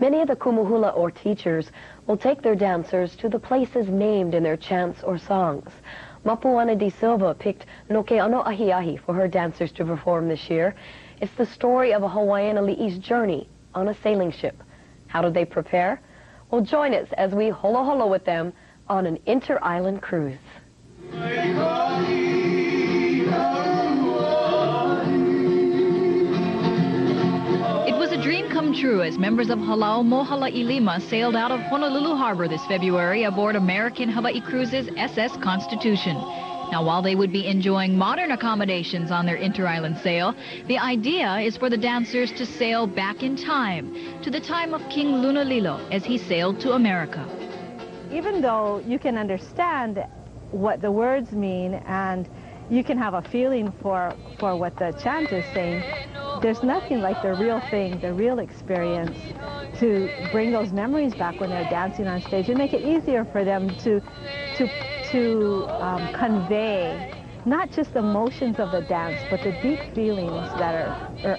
Many of the kumuhula or teachers will take their dancers to the places named in their chants or songs. Mapuana de Silva picked No Ke Ano Ahi Ahi for her dancers to perform this year. It's the story of a Hawaiian ali'i's journey on a sailing ship. How did they prepare? Well, join us as we holo holo with them on an inter-island cruise. It was a dream come true as members of Halau Mo'Hala'i Lima sailed out of Honolulu Harbor this February aboard American Hawaii Cruises SS Constitution. Now, while they would be enjoying modern accommodations on their inter-island sail, the idea is for the dancers to sail back in time, to the time of King Lunalilo as he sailed to America. Even though you can understand what the words mean and you can have a feeling for what the chant is saying, there's nothing like the real thing, the real experience, to bring those memories back when they're dancing on stage and make it easier for them to convey not just the motions of the dance, but the deep feelings that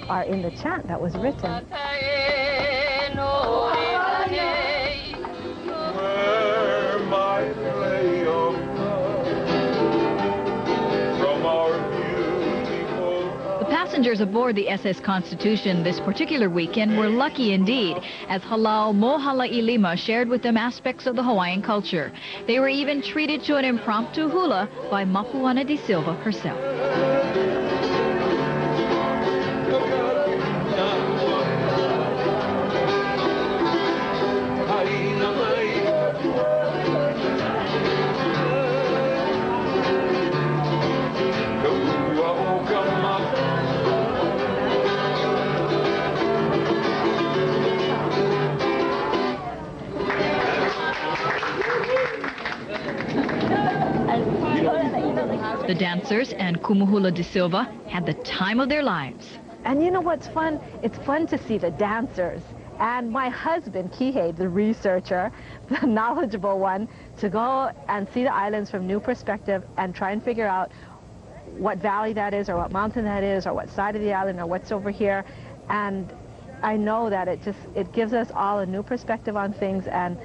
are in the chant that was written. Passengers aboard the SS Constitution this particular weekend were lucky indeed, as Halau Mo'Hala'i Lima shared with them aspects of the Hawaiian culture. They were even treated to an impromptu hula by Mapuana de Silva herself. The dancers and Kumuhula de Silva had the time of their lives. And you know what's fun? It's fun to see the dancers and my husband, Kihei, the researcher, the knowledgeable one, to go and see the islands from new perspective and try and figure out what valley that is or what mountain that is or what side of the island or what's over here. And I know that it gives us all a new perspective on things and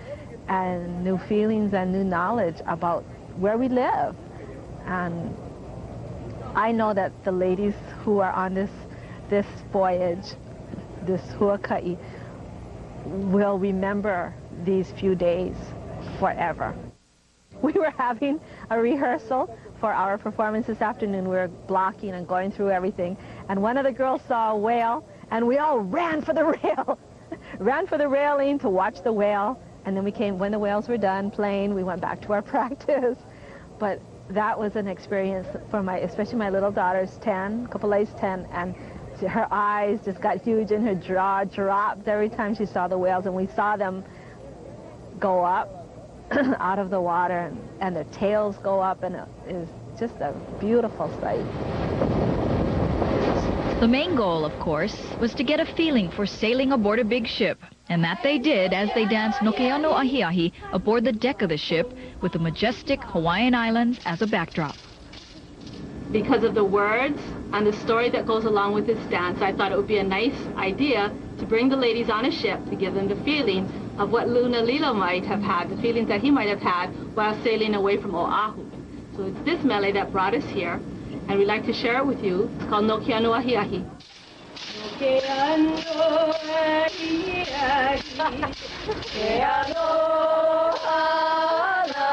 new feelings and new knowledge about where we live. And I know that the ladies who are on this voyage, this huaka'i, will remember these few days forever. We were having a rehearsal for our performance this afternoon. We were blocking and going through everything, and one of the girls saw a whale, and we all ran for the rail, ran for the railing to watch the whale, and then when the whales were done playing, we went back to our practice. But that was an experience for especially my little daughter's 10, Kapolai's 10, and her eyes just got huge and her jaw dropped every time she saw the whales, and we saw them go up out of the water and their tails go up, and it is just a beautiful sight. The main goal, of course, was to get a feeling for sailing aboard a big ship, and that they did as they danced No Ke Ano Ahi Ahi aboard the deck of the ship with the majestic Hawaiian Islands as a backdrop. Because of the words and the story that goes along with this dance, I thought it would be a nice idea to bring the ladies on a ship to give them the feeling of what Lunalilo might have had, the feelings that he might have had while sailing away from Oahu. So it's this mele that brought us here, and we'd like to share it with you. It's called No Ke Ano Ahi Ahi. No ke ano ahi ahi, ke ano ala,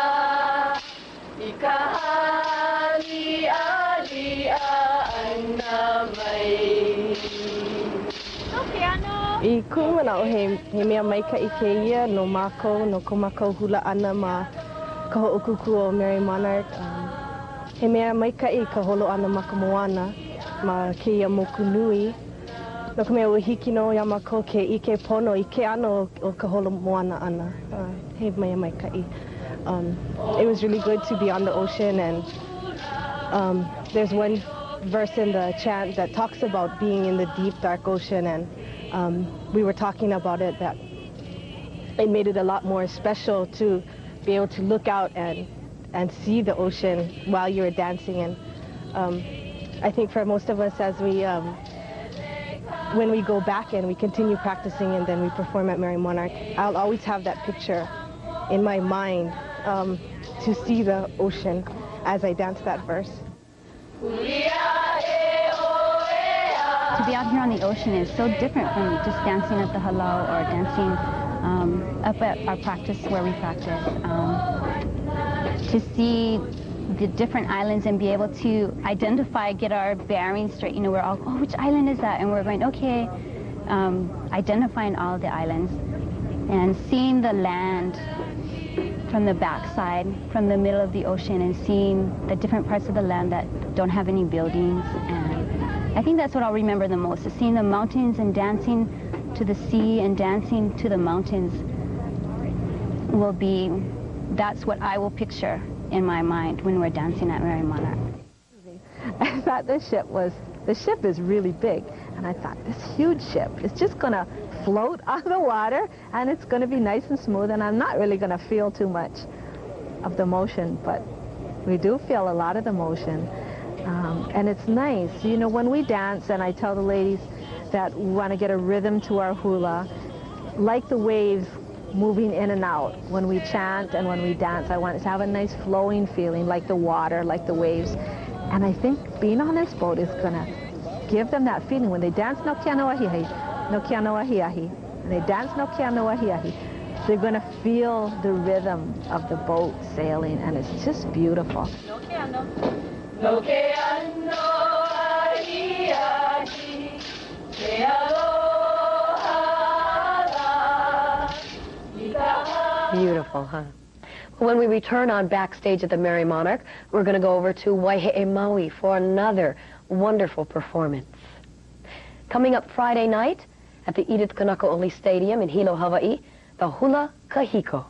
ikahali ali anamai. No ke ano. I kumanao he mea maika I ke ia no mākou, no ko mākou hula ana ma ka ho'okuku o Merrie Monarch. He mea maika'i ka holo ana ma ka moana ma ke ia moku nui. No ka mea ua hiki no ia mākou ke ike pono I ke ano o ka holo moana ana. He mea maika'i. It was really good to be on the ocean, and there's one verse in the chant that talks about being in the deep, dark ocean, and we were talking about it, that it made it a lot more special to be able to look out and see the ocean while you were dancing. And I think for most of us, as we when we go back and we continue practicing and then we perform at Merrie Monarch, I'll always have that picture in my mind to see the ocean as I dance that verse. To be out here on the ocean is so different from just dancing at the halau or dancing up at our practice where we practice. To see the different islands and be able to identify, get our bearings straight. You know, we're all, oh, which island is that? And we're going, okay, identifying all of the islands and seeing the land from the backside, from the middle of the ocean, and seeing the different parts of the land that don't have any buildings. And I think that's what I'll remember the most, is seeing the mountains and dancing to the sea and dancing to the mountains will be, that's what I will picture in my mind when we're dancing at Merrie Monarch. I thought the ship is really big, and I thought this huge ship is just going to float on the water, and it's going to be nice and smooth, and I'm not really going to feel too much of the motion, but we do feel a lot of the motion, and it's nice. You know, when we dance, and I tell the ladies that we want to get a rhythm to our hula, like the waves moving in and out. When we chant and when we dance, I want it to have a nice flowing feeling, like the water, like the waves. And I think being on this boat is going to give them that feeling. When they dance no kia no ahi ahi, no kia no ahi ahi, and they dance no kia no ahi ahi, they're going to feel the rhythm of the boat sailing, and it's just beautiful. No kia no ahi ahi, ke aloha. Beautiful, huh? When we return on Backstage at the Merrie Monarch, we're going to go over to Waihe'e, Maui for another wonderful performance. Coming up Friday night at the Edith Kanakaʻoli Stadium in Hilo, Hawaii, the Hula Kahiko.